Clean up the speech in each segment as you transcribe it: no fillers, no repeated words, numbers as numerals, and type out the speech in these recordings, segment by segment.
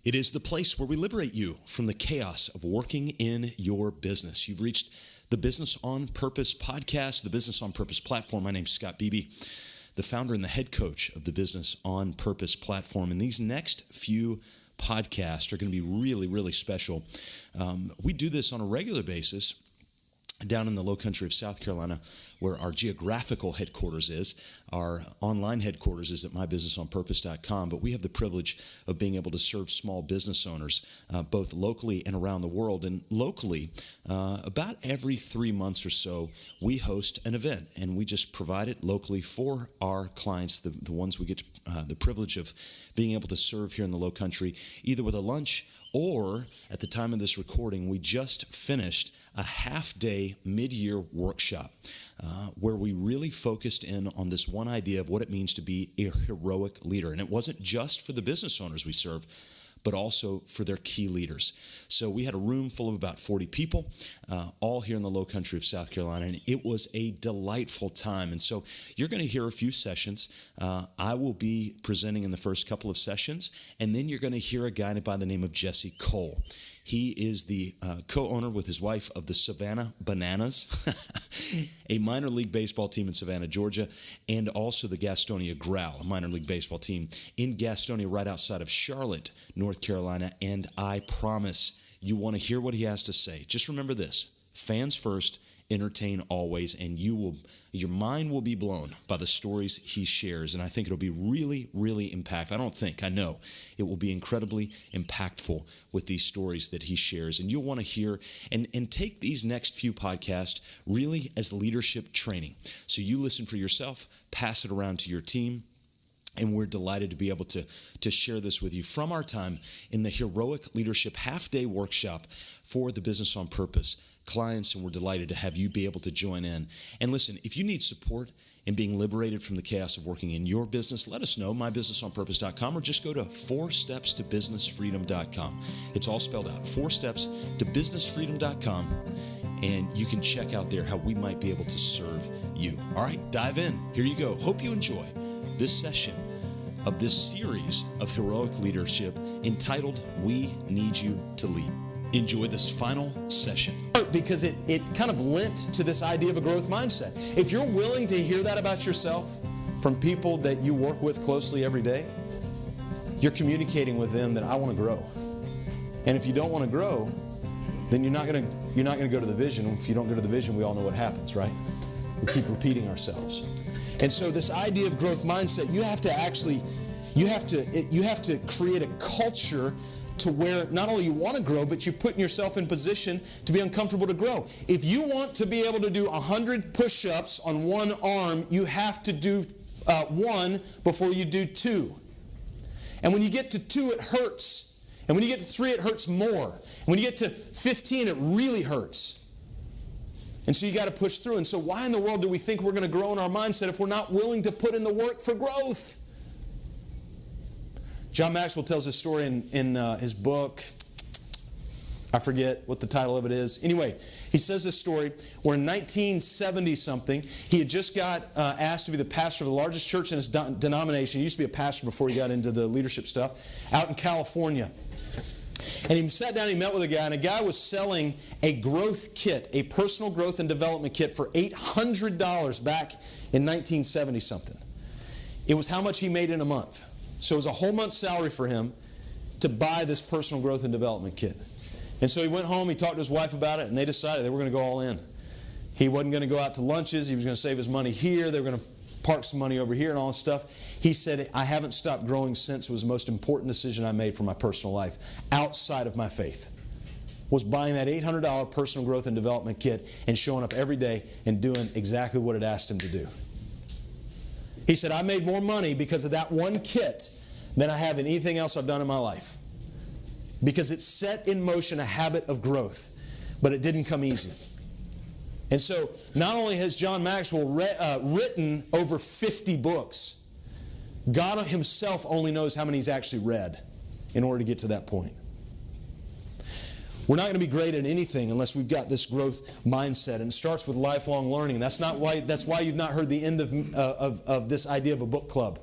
It is the place where we liberate you from the chaos of working in your business. You've reached the Business on Purpose podcast, the Business on Purpose platform. My name's Scott Beebe, the founder and the head coach of the Business on Purpose platform. And these next few podcasts are going to be really, really special. We do this on a regular basis down in the low country of South Carolina, where our geographical headquarters is. Our online headquarters is at mybusinessonpurpose.com, but we have the privilege of being able to serve small business owners, both locally and around the world. And locally, about every 3 months or so, we host an event, and we just provide it locally for our clients, the ones we get the privilege of being able to serve here in the low country, either with a lunch or, at the time of this recording, we just finished a half-day mid-year workshop where we really focused in on this one idea of what it means to be a heroic leader. And it wasn't just for the business owners we serve, but also for their key leaders. So we had a room full of about 40 people, all here in the low country of South Carolina, and it was a delightful time. And so you're going to hear a few sessions. I will be presenting in the first couple of sessions, and then you're going to hear a guy by the name of Jesse Cole. He is the co-owner with his wife of the Savannah Bananas, a minor league baseball team in Savannah, Georgia, and also the Gastonia Growl, a minor league baseball team in Gastonia right outside of Charlotte, North Carolina. And I promise you want to hear what he has to say. Just remember this: fans first, entertain always, and your mind will be blown by the stories he shares. And I think it'll be really, really impactful. I know it will be incredibly impactful with these stories that he shares. And you'll want to hear and take these next few podcasts really as leadership training. So you listen for yourself, pass it around to your team. And we're delighted to be able to share this with you from our time in the Heroic Leadership Half-Day Workshop for the Business on Purpose clients, and we're delighted to have you be able to join in. And listen, if you need support in being liberated from the chaos of working in your business, let us know, mybusinessonpurpose.com, or just go to 4stepstobusinessfreedom.com. It's all spelled out, 4stepstobusinessfreedom.com, and you can check out there how we might be able to serve you. All right, dive in. Here you go. Hope you enjoy this session of this series of heroic leadership entitled We Need You to Lead. Enjoy this final session. Because it kind of lent to this idea of a growth mindset. If you're willing to hear that about yourself from people that you work with closely every day, you're communicating with them that I want to grow. And if you don't want to grow, then you're not going to go to the vision. If you don't go to the vision, we all know what happens, right? We keep repeating ourselves. And so this idea of growth mindset, you have to create a culture to where not only you want to grow, but you're putting yourself in position to be uncomfortable to grow. If you want to be able to do 100 push-ups on one arm, you have to do one before you do two. And when you get to 2, it hurts. And when you get to 3, it hurts more. And when you get to 15, it really hurts. And so you got to push through. And so why in the world do we think we're going to grow in our mindset if we're not willing to put in the work for growth? John Maxwell tells a story in his book. I forget what the title of it is. Anyway, he says this story where in 1970-something, he had just got asked to be the pastor of the largest church in his denomination. He used to be a pastor before he got into the leadership stuff, out in California. And he sat down, he met with a guy, and a guy was selling a growth kit, a personal growth and development kit for $800 back in 1970-something. It was how much he made in a month. So it was a whole month's salary for him to buy this personal growth and development kit. And so he went home, he talked to his wife about it, and they decided they were going to go all in. He wasn't going to go out to lunches, he was going to save his money here, they were going to park some money over here and all this stuff. He said, I haven't stopped growing since. It was the most important decision I made for my personal life, outside of my faith, was buying that $800 personal growth and development kit and showing up every day and doing exactly what it asked him to do. He said, I made more money because of that one kit than I have in anything else I've done in my life. Because it set in motion a habit of growth, but it didn't come easy. And so, not only has John Maxwell written over 50 books, God himself only knows how many he's actually read in order to get to that point. We're not going to be great at anything unless we've got this growth mindset, and it starts with lifelong learning. That's why you've not heard the end of this idea of a book club.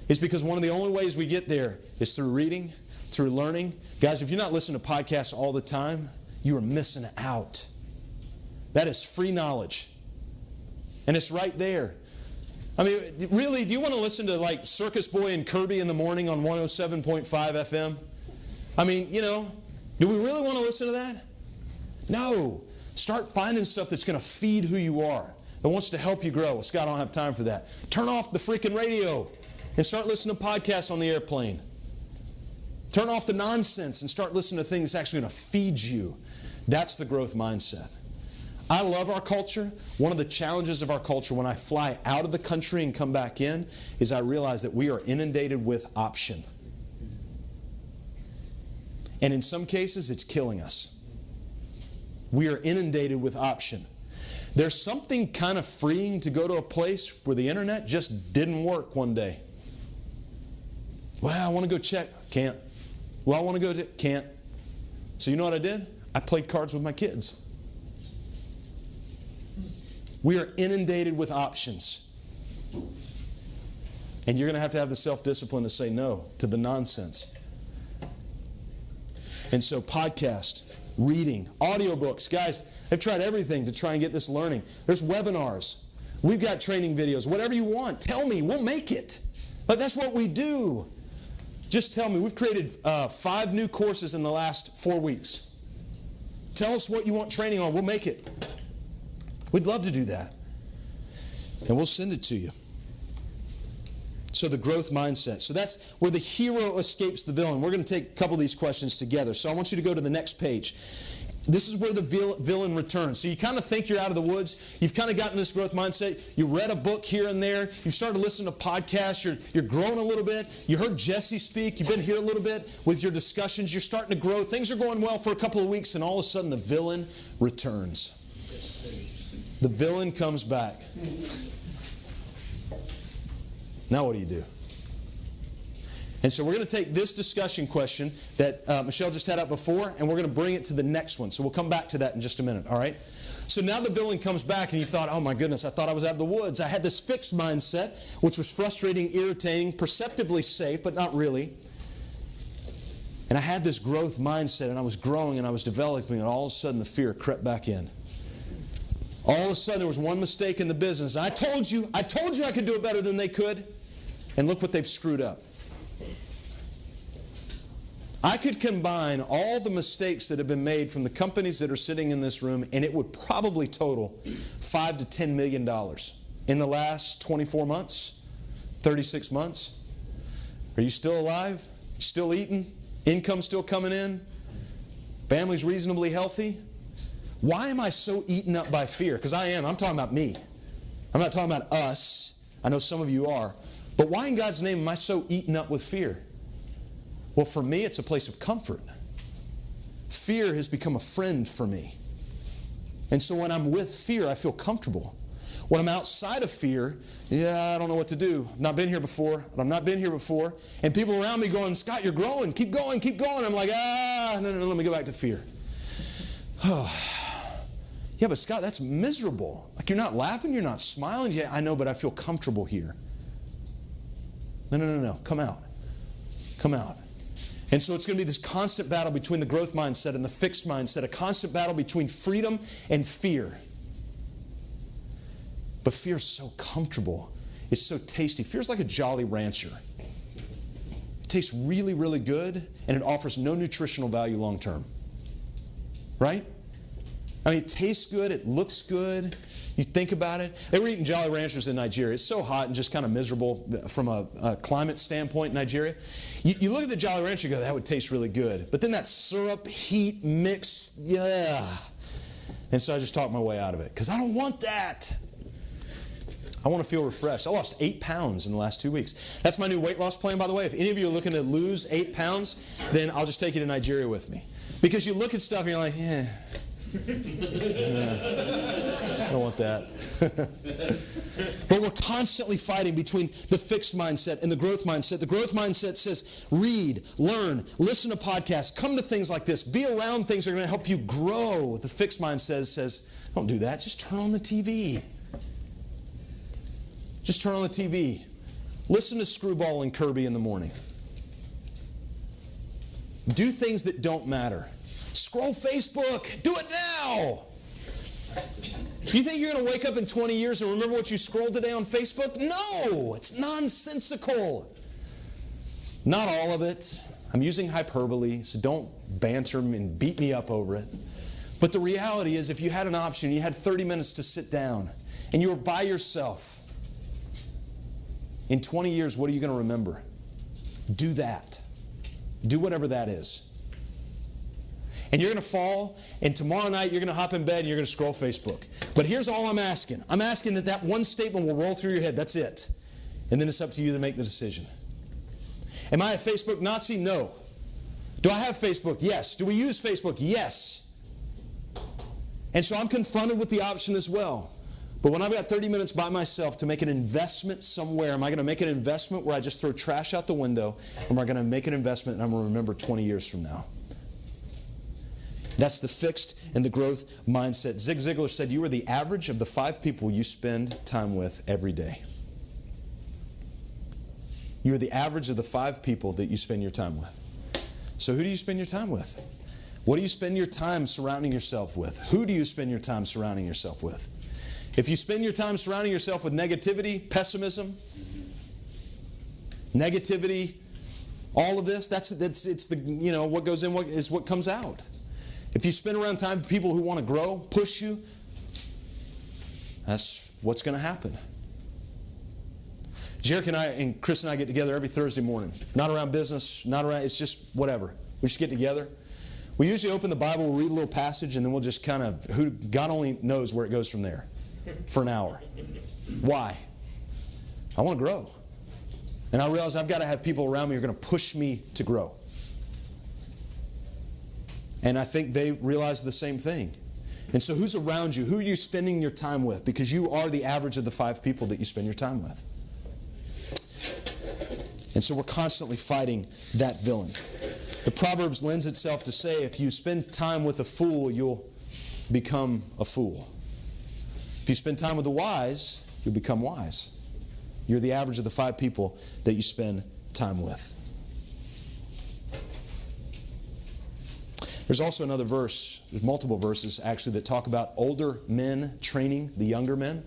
It's because one of the only ways we get there is through reading, through learning. Guys, if you're not listening to podcasts all the time, you are missing out. That is free knowledge. And it's right there. I mean, really, do you want to listen to like Circus Boy and Kirby in the morning on 107.5 FM? I mean, do we really want to listen to that? No. Start finding stuff that's going to feed who you are, that wants to help you grow. Well, Scott, I don't have time for that. Turn off the freaking radio and start listening to podcasts on the airplane. Turn off the nonsense and start listening to things that's actually going to feed you. That's the growth mindset. I love our culture. One of the challenges of our culture when I fly out of the country and come back in is I realize that we are inundated with option. And in some cases, it's killing us. We are inundated with option. There's something kind of freeing to go to a place where the internet just didn't work one day. Well, I want to go check. Can't. Well, I want to go to... Can't. So you know what I did? I played cards with my kids. We are inundated with options. And you're going to have the self-discipline to say no to the nonsense. And so podcast, reading, audiobooks. Guys, I've tried everything to try and get this learning. There's webinars. We've got training videos. Whatever you want, tell me. We'll make it. But that's what we do. Just tell me. We've created 5 new courses in the last 4 weeks. Tell us what you want training on. We'll make it. We'd love to do that. And we'll send it to you. So the growth mindset. So that's where the hero escapes the villain. We're going to take a couple of these questions together. So I want you to go to the next page. This is where the villain returns. So you kind of think you're out of the woods. You've kind of gotten this growth mindset. You read a book here and there. You've started listening to podcasts. You're growing a little bit. You heard Jesse speak. You've been here a little bit with your discussions. You're starting to grow. Things are going well for a couple of weeks, and all of a sudden the villain returns. The villain comes back. Now what do you do? And so we're going to take this discussion question that Michelle just had up before, and we're going to bring it to the next one. So we'll come back to that in just a minute, all right? So now the villain comes back, and you thought, oh my goodness, I thought I was out of the woods. I had this fixed mindset, which was frustrating, irritating, perceptibly safe, but not really. And I had this growth mindset, and I was growing, and I was developing, and all of a sudden the fear crept back in. All of a sudden there was one mistake in the business. I told you I could do it better than they could. And look what they've screwed up. I could combine all the mistakes that have been made from the companies that are sitting in this room, and it would probably total $5 to $10 million in the last 24 months, 36 months. Are you still alive? Still eating? Income still coming in? Family's reasonably healthy? Why am I so eaten up by fear? Because I am. I'm talking about me. I'm not talking about us. I know some of you are. But why in God's name am I so eaten up with fear? Well, for me, it's a place of comfort. Fear has become a friend for me. And so when I'm with fear, I feel comfortable. When I'm outside of fear, I don't know what to do. I've not been here before. I'm not been here before. And people around me going, Scott, you're growing. Keep going, keep going. I'm like, no, let me go back to fear. Yeah, but Scott, that's miserable. Like you're not laughing, you're not smiling. Yeah, I know, but I feel comfortable here. No. Come out. Come out. And so it's going to be this constant battle between the growth mindset and the fixed mindset, a constant battle between freedom and fear. But fear's so comfortable. It's so tasty. Fear's like a Jolly Rancher. It tastes really, really good, and it offers no nutritional value long term. Right? I mean, it tastes good. It looks good. You think about it. They were eating Jolly Ranchers in Nigeria. It's so hot and just kind of miserable from a climate standpoint in Nigeria. You look at the Jolly Rancher and go, that would taste really good. But then that syrup, heat, mix, yeah. And so I just talked my way out of it because I don't want that. I want to feel refreshed. I lost 8 pounds in the last 2 weeks. That's my new weight loss plan, by the way. If any of you are looking to lose 8 pounds, then I'll just take you to Nigeria with me. Because you look at stuff and you're like, I don't want that. But we're constantly fighting between the fixed mindset and the growth mindset. The growth mindset says read, learn, listen to podcasts, come to things like this, be around things that are going to help you grow. The fixed mindset says, don't do that, just turn on the TV. Just turn on the TV. Listen to Screwball and Kirby in the morning. Do things that don't matter. Scroll Facebook. Do it now. You think you're going to wake up in 20 years and remember what you scrolled today on Facebook? No, it's nonsensical. Not all of it. I'm using hyperbole, so don't banter me and beat me up over it. But the reality is, if you had an option, you had 30 minutes to sit down, and you were by yourself, in 20 years, what are you going to remember? Do that. Do whatever that is. And you're going to fall, and tomorrow night you're going to hop in bed and you're going to scroll Facebook. But here's all I'm asking. I'm asking that one statement will roll through your head. That's it. And then it's up to you to make the decision. Am I a Facebook Nazi? No. Do I have Facebook? Yes. Do we use Facebook? Yes. And so I'm confronted with the option as well. But when I've got 30 minutes by myself to make an investment somewhere, am I going to make an investment where I just throw trash out the window? Or am I going to make an investment and I'm going to remember 20 years from now? That's the fixed and the growth mindset. Zig Ziglar said, you are the average of the 5 people you spend time with every day. You are the average of the 5 people that you spend your time with. So who do you spend your time with? What do you spend your time surrounding yourself with? Who do you spend your time surrounding yourself with? If you spend your time surrounding yourself with negativity, pessimism, negativity, all of this, it's the what goes in is what comes out. If you spend around time with people who want to grow, push you, that's what's going to happen. Jerick and Chris and I get together every Thursday morning. Not around business, it's just whatever. We just get together. We usually open the Bible, we'll read a little passage, and then we'll just God only knows where it goes from there for an hour. Why? I want to grow. And I realize I've got to have people around me who are going to push me to grow. And I think they realize the same thing. And so who's around you? Who are you spending your time with? Because you are the average of the 5 people that you spend your time with. And so we're constantly fighting that villain. The Proverbs lends itself to say, if you spend time with a fool, you'll become a fool. If you spend time with the wise, you'll become wise. You're the average of the 5 people that you spend time with. There's also another verse, there's multiple verses actually that talk about older men training the younger men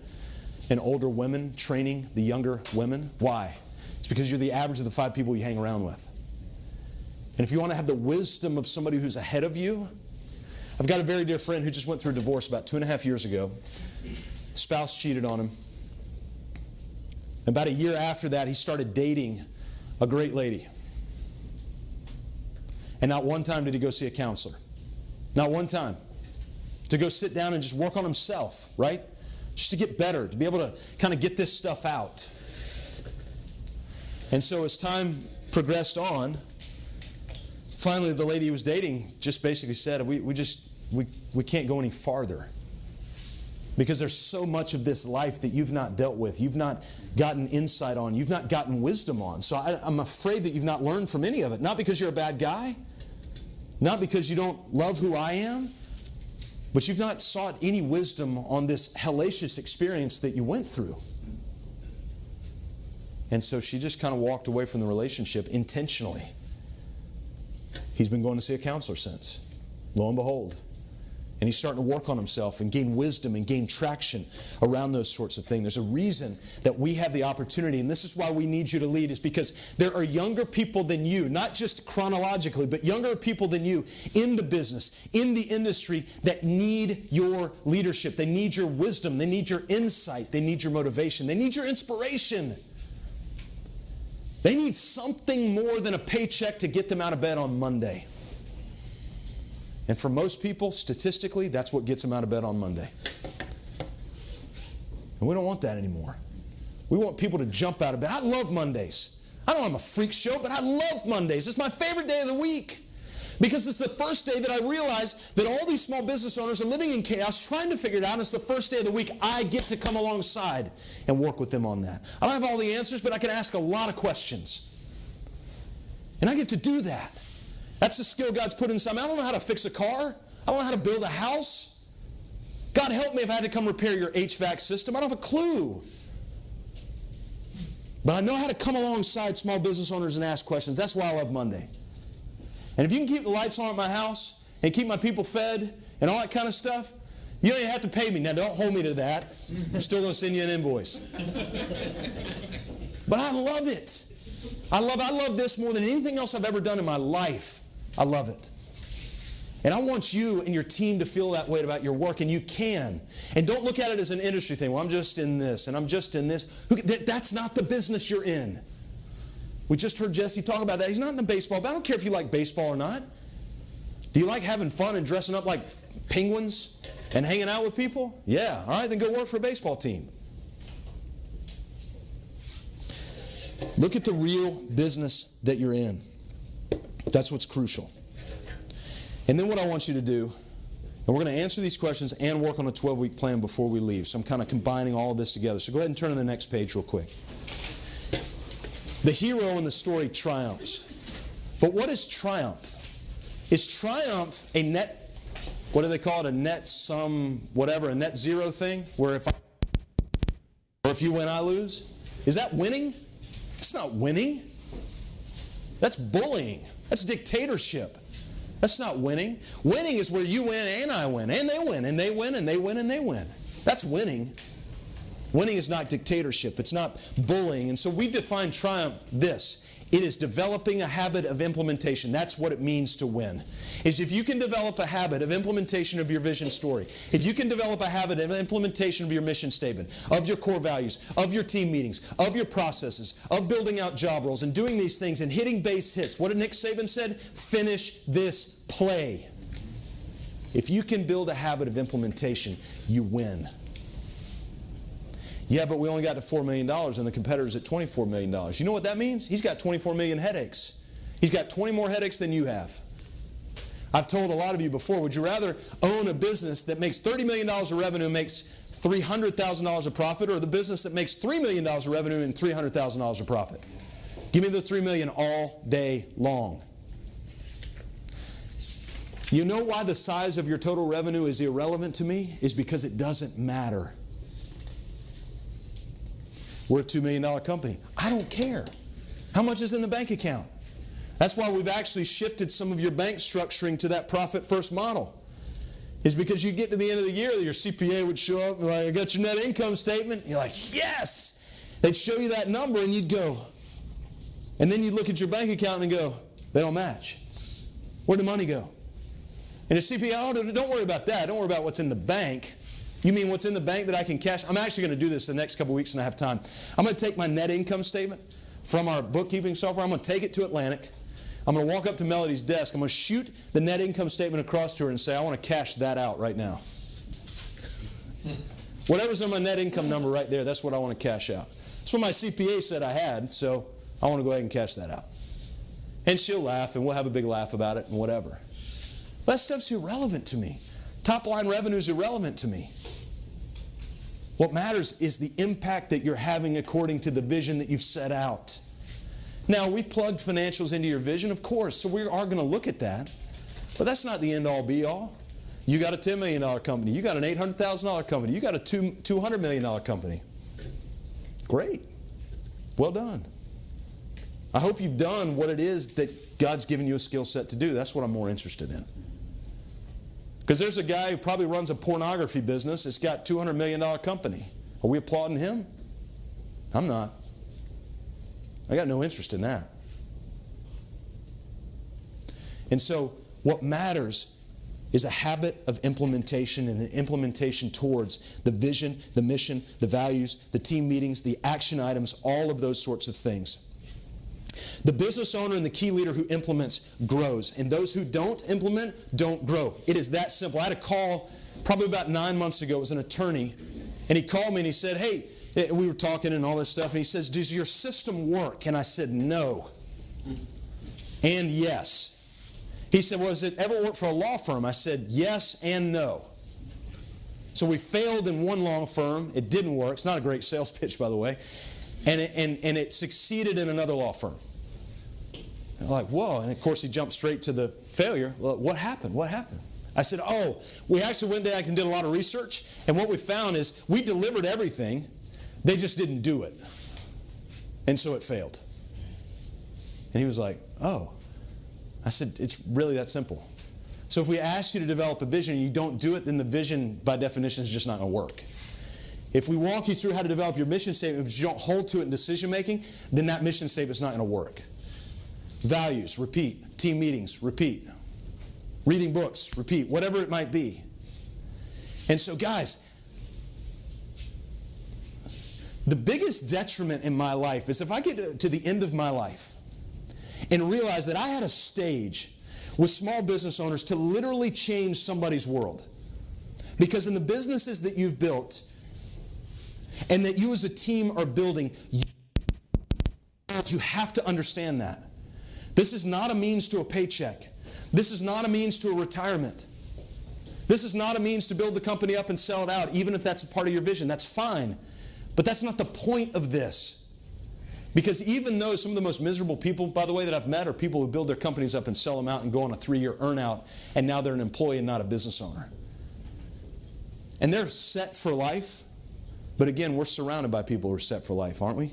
and older women training the younger women. Why? It's because you're the average of the 5 people you hang around with. And if you want to have the wisdom of somebody who's ahead of you, I've got a very dear friend who just went through a divorce about 2.5 years ago. Spouse cheated on him. About a year after that, he started dating a great lady. And not one time did he go see a counselor. Not one time. To go sit down and just work on himself, right? Just to get better, to be able to kind of get this stuff out. And so as time progressed on, finally the lady he was dating just basically said, we can't go any farther. Because there's so much of this life that you've not dealt with, you've not gotten insight on, you've not gotten wisdom on. So I'm afraid that you've not learned from any of it. Not because you're a bad guy, not because you don't love who I am, but you've not sought any wisdom on this hellacious experience that you went through. And so she just kind of walked away from the relationship intentionally. He's been going to see a counselor since. Lo and behold. And he's starting to work on himself and gain wisdom and gain traction around those sorts of things. There's a reason that we have the opportunity, and this is why we need you to lead, is because there are younger people than you, not just chronologically, but younger people than you in the business, in the industry, that need your leadership. They need your wisdom. They need your insight. They need your motivation. They need your inspiration. They need something more than a paycheck to get them out of bed on Monday. And for most people, statistically, that's what gets them out of bed on Monday. And we don't want that anymore. We want people to jump out of bed. I love Mondays. I know I'm a freak show, but I love Mondays. It's my favorite day of the week. Because it's the first day that I realize that all these small business owners are living in chaos, trying to figure it out. And it's the first day of the week I get to come alongside and work with them on that. I don't have all the answers, but I can ask a lot of questions. And I get to do that. That's the skill God's put inside me. I don't know how to fix a car. I don't know how to build a house. God help me if I had to come repair your HVAC system. I don't have a clue. But I know how to come alongside small business owners and ask questions. That's why I love Monday. And if you can keep the lights on at my house and keep my people fed and all that kind of stuff, you don't even have to pay me. Now, don't hold me to that. I'm still going to send you an invoice. But I love it. I love this more than anything else I've ever done in my life. I love it. And I want you and your team to feel that way about your work, and you can. And don't look at it as an industry thing. Well, I'm just in this, and I'm just in this. That's not the business you're in. We just heard Jesse talk about that. He's not in the baseball, but I don't care if you like baseball or not. Do you like having fun and dressing up like penguins and hanging out with people? Yeah. All right, then go work for a baseball team. Look at the real business that you're in. That's what's crucial. And then what I want you to do, and we're going to answer these questions and work on a 12-week plan before we leave. So I'm kind of combining all of this together. So go ahead and turn to the next page real quick. The hero in the story triumphs. But what is triumph? Is triumph a net, what do they call it, a net sum, whatever, a net zero thing? Where if you win, I lose? Is that winning? It's not winning. That's bullying. That's dictatorship. That's not winning. Winning is where you win and I win, and they win, and they win, and they win, and they win. That's winning. Winning is not dictatorship. It's not bullying. And so we define triumph this. It is developing a habit of implementation. That's what it means to win. Is if you can develop a habit of implementation of your vision story, if you can develop a habit of implementation of your mission statement, of your core values, of your team meetings, of your processes, of building out job roles and doing these things and hitting base hits. What did Nick Saban said? Finish this play. If you can build a habit of implementation, you win. Yeah, but we only got to $4 million and the competitor's at $24 million. You know what that means? He's got 24 million headaches. He's got 20 more headaches than you have. I've told a lot of you before, would you rather own a business that makes $30 million of revenue and makes $300,000 of profit, or the business that makes $3 million of revenue and $300,000 of profit? Give me the $3 million all day long. You know why the size of your total revenue is irrelevant to me? Is because it doesn't matter. We're a $2 million company. I don't care. How much is in the bank account? That's why we've actually shifted some of your bank structuring to that profit first model. Is because you get to the end of the year, your CPA would show up and like, I got your net income statement. You're like, yes! They'd show you that number and you'd go. And then you'd look at your bank account and go, they don't match. Where'd the money go? And the CPA, oh, don't worry about that. Don't worry about what's in the bank. You mean what's in the bank that I can cash? I'm actually going to do this the next couple weeks and I have time. I'm going to take my net income statement from our bookkeeping software. I'm going to take it to Atlantic. I'm going to walk up to Melody's desk. I'm going to shoot the net income statement across to her and say, I want to cash that out right now. Whatever's in my net income number right there, that's what I want to cash out. That's what my CPA said I had, so I want to go ahead and cash that out. And she'll laugh, and we'll have a big laugh about it and whatever. But that stuff's irrelevant to me. Top line revenue is irrelevant to me. What matters is the impact that you're having according to the vision that you've set out. Now, we plugged financials into your vision, of course, so we are going to look at that. But that's not the end-all, be-all. You got a $10 million company. You got an $800,000 company. You got a $200 million company. Great. Well done. I hope you've done what it is that God's given you a skill set to do. That's what I'm more interested in. Because there's a guy who probably runs a pornography business that's got a $200 million company. Are we applauding him? I'm not. I got no interest in that. And so what matters is a habit of implementation and an implementation towards the vision, the mission, the values, the team meetings, the action items, all of those sorts of things. The business owner and the key leader who implements grows. And those who don't implement don't grow. It is that simple. I had a call probably about 9 months ago. It was an attorney. And he called me and he said, hey, we were talking and all this stuff. And he says, does your system work? And I said, no. And yes. He said, well, has it ever worked for a law firm? I said, yes and no. So we failed in one law firm. It didn't work. It's not a great sales pitch, by the way. And it succeeded in another law firm. And I'm like, whoa. And of course, he jumped straight to the failure. Well, what happened? What happened? I said, we actually went back and did a lot of research. And what we found is we delivered everything. They just didn't do it. And so it failed. And he was like, oh. I said, it's really that simple. So if we ask you to develop a vision and you don't do it, then the vision, by definition, is just not going to work. If we walk you through how to develop your mission statement, but you don't hold to it in decision making, then that mission statement is not going to work. Values, repeat. Team meetings, repeat. Reading books, repeat. Whatever it might be. And so, guys, the biggest detriment in my life is if I get to the end of my life and realize that I had a stage with small business owners to literally change somebody's world. Because in the businesses that you've built and that you as a team are building, you have to understand that. This is not a means to a paycheck. This is not a means to a retirement. This is not a means to build the company up and sell it out, even if that's a part of your vision. That's fine. But that's not the point of this. Because even though some of the most miserable people, by the way, that I've met are people who build their companies up and sell them out and go on a 3-year earn-out, and now they're an employee and not a business owner. And they're set for life. But again, we're surrounded by people who are set for life, aren't we?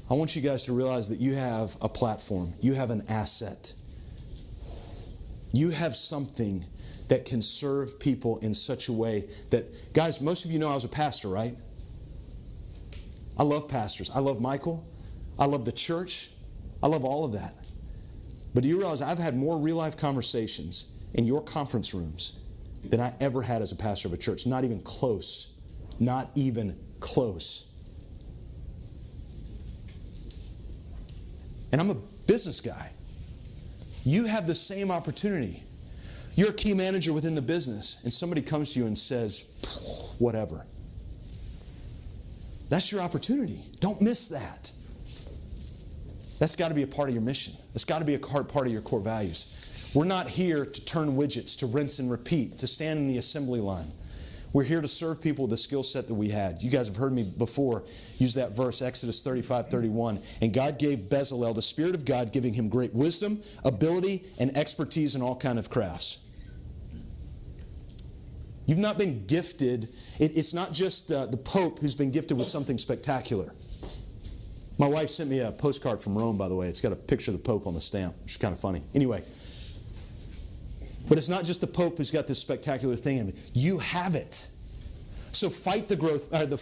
I want you guys to realize that you have a platform. You have an asset. You have something that can serve people in such a way that, guys, most of you know I was a pastor, right? I love pastors. I love Michael. I love the church. I love all of that. But do you realize I've had more real-life conversations in your conference rooms than I ever had as a pastor of a church? Not even close. Not even close. And I'm a business guy. You have the same opportunity. You're a key manager within the business, and somebody comes to you and says, whatever. That's your opportunity. Don't miss that. That's got to be a part of your mission. That's got to be a part of your core values. We're not here to turn widgets, to rinse and repeat, to stand in the assembly line. We're here to serve people with the skill set that we had. You guys have heard me before use that verse, Exodus 35:31. And God gave Bezalel, the Spirit of God, giving him great wisdom, ability, and expertise in all kind of crafts. You've not been gifted. It's not just the Pope who's been gifted with something spectacular. My wife sent me a postcard from Rome, by the way. It's got a picture of the Pope on the stamp, which is kind of funny. Anyway. But it's not just the Pope who's got this spectacular thing in it. You have it. So fight the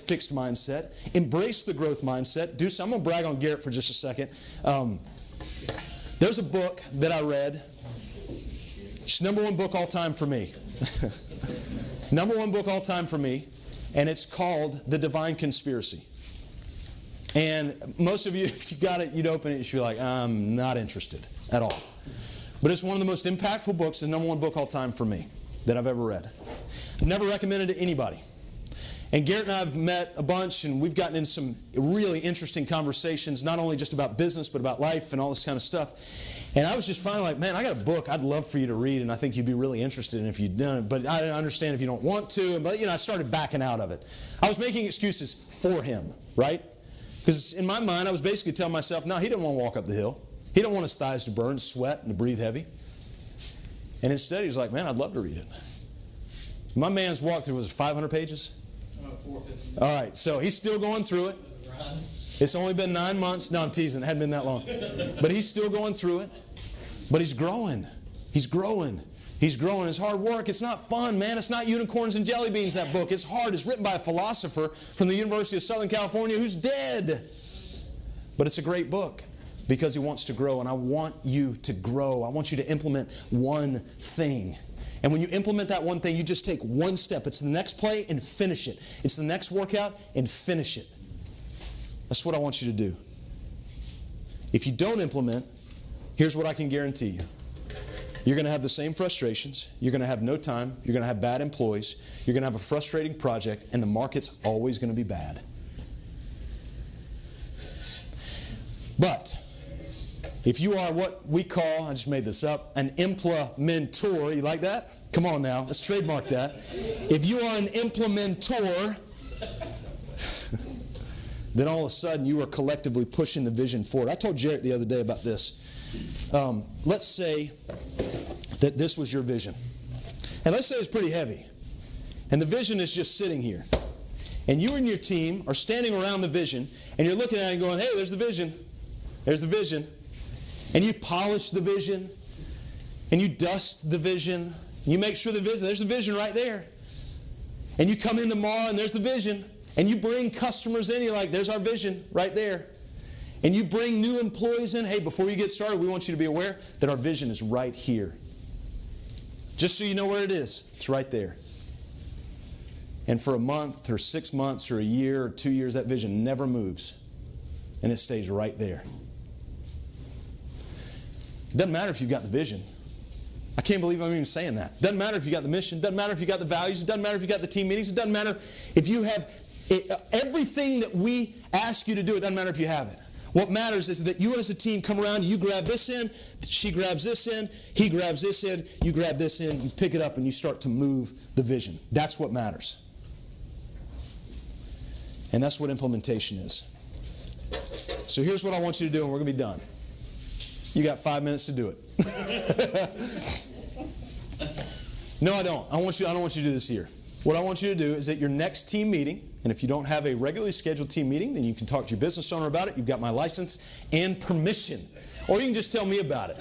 fixed mindset. Embrace the growth mindset. I'm going to brag on Garrett for just a second. There's a book that I read. It's #1 book all time for me. #1 book all time for me. And it's called The Divine Conspiracy. And most of you, if you got it, you'd open it and you'd be like, I'm not interested at all. But it's one of the most impactful books, the #1 book all time for me that I've ever read. Never recommended it to anybody. And Garrett and I have met a bunch, and we've gotten in some really interesting conversations, not only just about business, but about life and all this kind of stuff. And I was just finally like, man, I got a book I'd love for you to read, and I think you'd be really interested in if you'd done it. But I understand if you don't want to. But, I started backing out of it. I was making excuses for him, right? Because in my mind, I was basically telling myself, no, he didn't want to walk up the hill. He don't want his thighs to burn, sweat, and to breathe heavy. And instead, he was like, man, I'd love to read it. My man's walkthrough was 500 pages? 450. All right, so he's still going through it. It's only been 9 months. No, I'm teasing. It hadn't been that long. But he's still going through it. But he's growing. He's growing. He's growing. It's hard work. It's not fun, man. It's not unicorns and jelly beans, that book. It's hard. It's written by a philosopher from the University of Southern California who's dead. But it's a great book. Because he wants to grow, and I want you to grow. I want you to implement one thing. And when you implement that one thing, you just take one step. It's the next play and finish it. It's the next workout and finish it. That's what I want you to do. If you don't implement, here's what I can guarantee you. You're going to have the same frustrations. You're going to have no time. You're going to have bad employees. You're going to have a frustrating project, and the market's always going to be bad. But if you are what we call, I just made this up, an implementor, you like that? Come on now, let's trademark that. If you are an implementor, then all of a sudden you are collectively pushing the vision forward. I told Jarrett the other day about this. Let's say that this was your vision. And let's say it's pretty heavy. And the vision is just sitting here. And you and your team are standing around the vision, and you're looking at it and going, hey, there's the vision. There's the vision. And you polish the vision. And you dust the vision. You make sure there's the vision right there. And you come in tomorrow and there's the vision. And you bring customers in, you're like, there's our vision right there. And you bring new employees in. Hey, before you get started, we want you to be aware that our vision is right here. Just so you know where it is. It's right there. And for a month or 6 months or a year or 2 years, that vision never moves. And it stays right there. It doesn't matter if you've got the vision. I can't believe I'm even saying that. It doesn't matter if you got the mission. It doesn't matter if you got the values. It doesn't matter if you got the team meetings. It doesn't matter if you have everything that we ask you to do. It doesn't matter if you have it. What matters is that you as a team come around, you grab this in, she grabs this in, he grabs this in, you grab this in, you pick it up and you start to move the vision. That's what matters. And that's what implementation is. So here's what I want you to do, and we're going to be done. You got 5 minutes to do it. No, I don't. I don't want you to do this here. What I want you to do is at your next team meeting, and if you don't have a regularly scheduled team meeting, then you can talk to your business owner about it. You've got my license and permission. Or you can just tell me about it.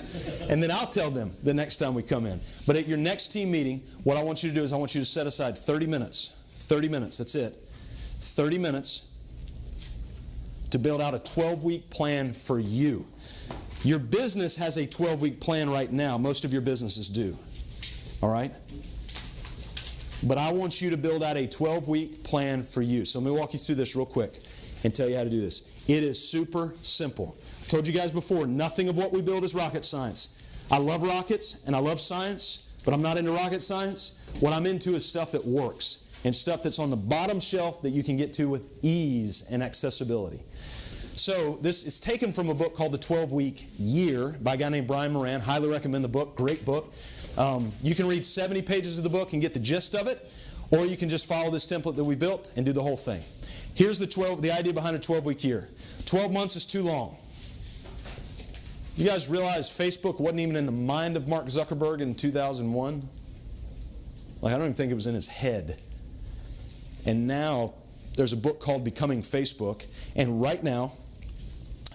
And then I'll tell them the next time we come in. But at your next team meeting, what I want you to do is I want you to set aside 30 minutes. 30 minutes, that's it. 30 minutes to build out a 12-week plan for you. Your business has a 12-week plan right now. Most of your businesses do. All right? But I want you to build out a 12-week plan for you. So let me walk you through this real quick and tell you how to do this. It is super simple. I told you guys before, nothing of what we build is rocket science. I love rockets and I love science, but I'm not into rocket science. What I'm into is stuff that works and stuff that's on the bottom shelf that you can get to with ease and accessibility. So this is taken from a book called The 12-Week Year by a guy named Brian Moran. Highly recommend the book. Great book. You can read 70 pages of the book and get the gist of it, or you can just follow this template that we built and do the whole thing. Here's the idea behind a 12-week year. 12 months is too long. You guys realize Facebook wasn't even in the mind of Mark Zuckerberg in 2001? Like, I don't even think it was in his head. And now there's a book called Becoming Facebook, and right now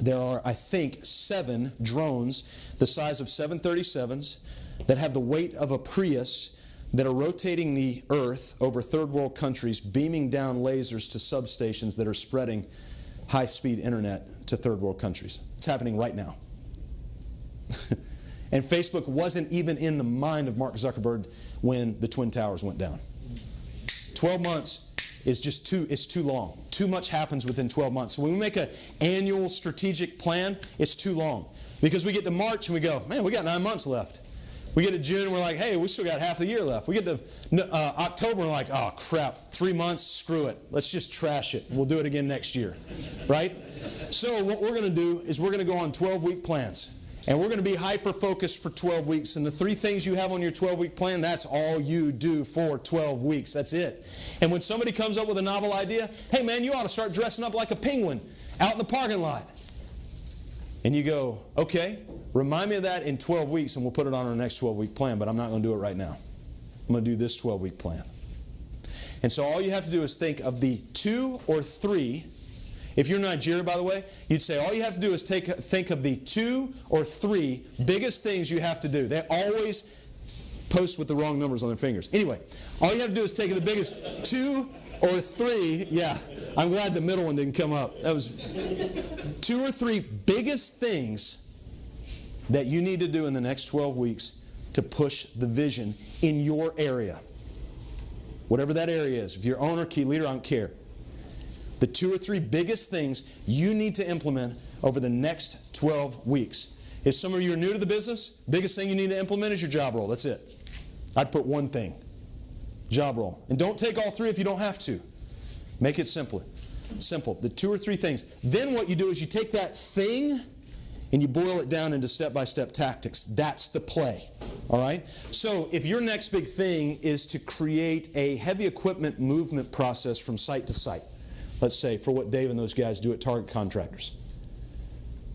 there are, I think, 7 drones the size of 737s that have the weight of a Prius that are rotating the earth over third world countries, beaming down lasers to substations that are spreading high-speed internet to third world countries. It's happening right now. And Facebook wasn't even in the mind of Mark Zuckerberg when the Twin Towers went down. 12 months is just too long. Too much happens within 12 months. So when we make an annual strategic plan, it's too long. Because we get to March and we go, man, we got 9 months left. We get to June and we're like, hey, we still got half the year left. We get to October and we're like, oh, crap, 3 months, screw it. Let's just trash it. We'll do it again next year, right? So what we're going to do is we're going to go on 12-week plans. And we're going to be hyper-focused for 12 weeks. And the 3 things you have on your 12-week plan, that's all you do for 12 weeks. That's it. And when somebody comes up with a novel idea, hey, man, you ought to start dressing up like a penguin out in the parking lot. And you go, okay, remind me of that in 12 weeks and we'll put it on our next 12-week plan, but I'm not going to do it right now. I'm going to do this 12-week plan. And so all you have to do is think of the 2 or 3. If you're in Nigeria, by the way, you'd say all you have to do is think of the 2 or 3 biggest things you have to do. They always post with the wrong numbers on their fingers. Anyway, all you have to do is take the biggest 2 or 3. Yeah, I'm glad the middle one didn't come up. That was 2 or 3 biggest things that you need to do in the next 12 weeks to push the vision in your area. Whatever that area is. If you're owner, key leader, I don't care. The 2 or 3 biggest things you need to implement over the next 12 weeks. If some of you are new to the business, biggest thing you need to implement is your job role. That's it. I'd put one thing. Job role. And don't take all 3 if you don't have to. Make it simpler. Simple. The 2 or 3 things. Then what you do is you take that thing and you boil it down into step-by-step tactics. That's the play. All right? So if your next big thing is to create a heavy equipment movement process from site to site, let's say, for what Dave and those guys do at Target Contractors,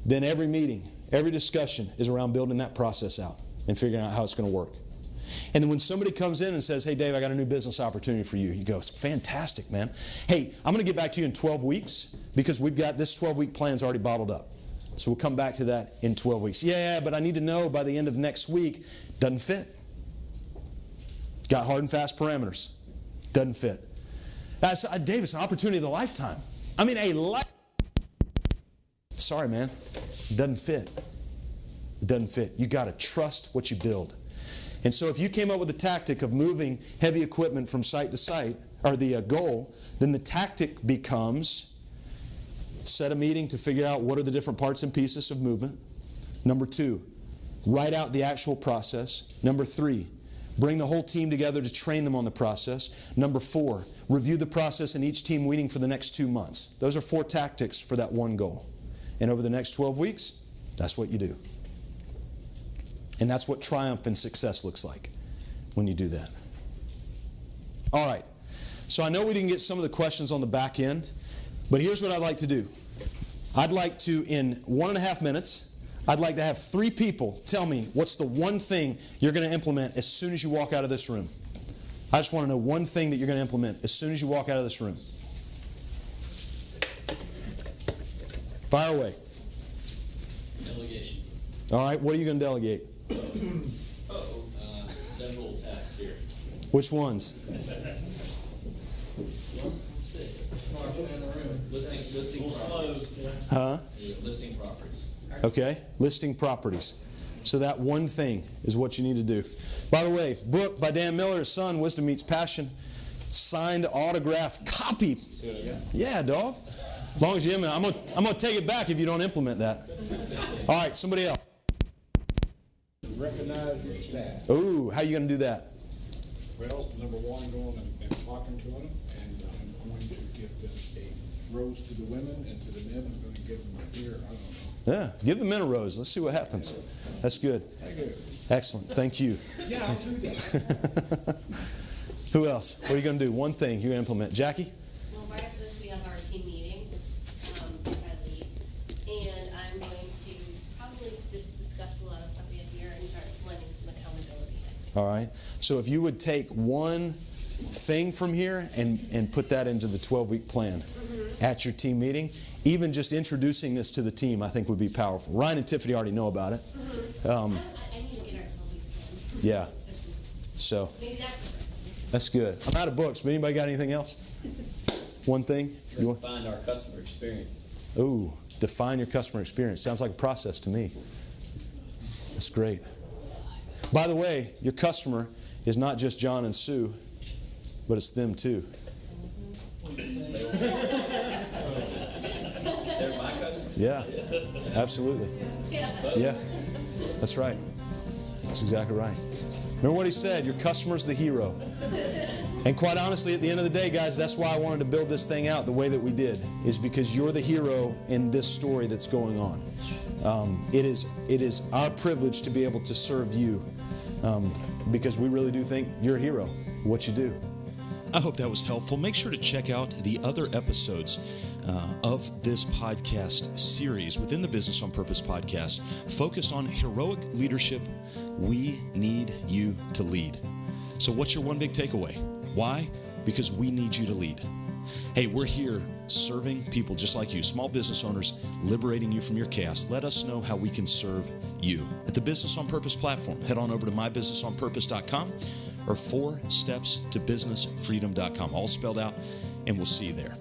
then every meeting, every discussion is around building that process out and figuring out how it's going to work. And then when somebody comes in and says, hey, Dave, I got a new business opportunity for you, you go, it's fantastic, man. Hey, I'm going to get back to you in 12 weeks because we've got this 12-week plan's already bottled up. So we'll come back to that in 12 weeks. Yeah, but I need to know by the end of next week. Doesn't fit. Got hard and fast parameters. Doesn't fit. Dave, it's an opportunity of a lifetime. I mean, sorry, man. Doesn't fit. It doesn't fit. You got to trust what you build. And so if you came up with a tactic of moving heavy equipment from site to site, or the goal, then the tactic becomes set a meeting to figure out what are the different parts and pieces of movement. Number 2, write out the actual process. Number 3, bring the whole team together to train them on the process. Number 4, review the process in each team meeting for the next 2 months. Those are 4 tactics for that one goal. And over the next 12 weeks, that's what you do. And that's what triumph and success looks like when you do that. All right. So I know we didn't get some of the questions on the back end, but here's what I'd like to do. I'd like to, in 1.5 minutes, I'd like to have 3 people tell me what's the one thing you're going to implement as soon as you walk out of this room. I just want to know one thing that you're going to implement as soon as you walk out of this room. Fire away. Delegation. All right, what are you going to delegate? Several tasks here. Which ones? Listing properties. Huh? Listing properties. Okay, listing properties. So that one thing is what you need to do. By the way, book by Dan Miller, his son, Wisdom Meets Passion. Signed, autographed, copy. See what I got? Yeah, dog. As long as you implement, I'm gonna take it back if you don't implement that. All right, somebody else. Recognize your staff. Ooh, how you gonna do that? Well, number one, going and talking to them, and I'm going to give them a rose to the women, and to the men, I'm going to give them a beer. I don't know. Yeah, give the men a rose. Let's see what happens. That's good. Thank you. Excellent. Thank you. Yeah, I'll do that. Who else? What are you gonna do? One thing you're gonna implement. Jackie? Well, right after this, we have our team meeting, I lead, and I'm going to probably just discuss a lot of stuff we have here and start blending some accountability in. All right. So if you would take one thing from here and put that into the 12-week plan at your team meeting, even just introducing this to the team, I think would be powerful. Ryan and Tiffany already know about it. I need to get our 12-week plan. Yeah. So Maybe that's good. I'm out of books, but anybody got anything else? One thing? You want? Find our customer experience. Ooh, define your customer experience. Sounds like a process to me. That's great. By the way, your customer is not just John and Sue, but it's them too. They're my customer. Yeah, absolutely. Yeah, that's right. That's exactly right. Remember what he said, your customer's the hero. And quite honestly, at the end of the day, guys, that's why I wanted to build this thing out the way that we did, is because you're the hero in this story that's going on. It is our privilege to be able to serve you, because we really do think you're a hero, what you do. I hope that was helpful. Make sure to check out the other episodes of this podcast series within the Business on Purpose podcast, focused on heroic leadership. We need you to lead. So what's your one big takeaway? Why? Because we need you to lead. Hey, we're here serving people just like you, small business owners, liberating you from your chaos. Let us know how we can serve you at the Business on Purpose platform. Head on over to mybusinessonpurpose.com or 4stepstobusinessfreedom.com, all spelled out, and we'll see you there.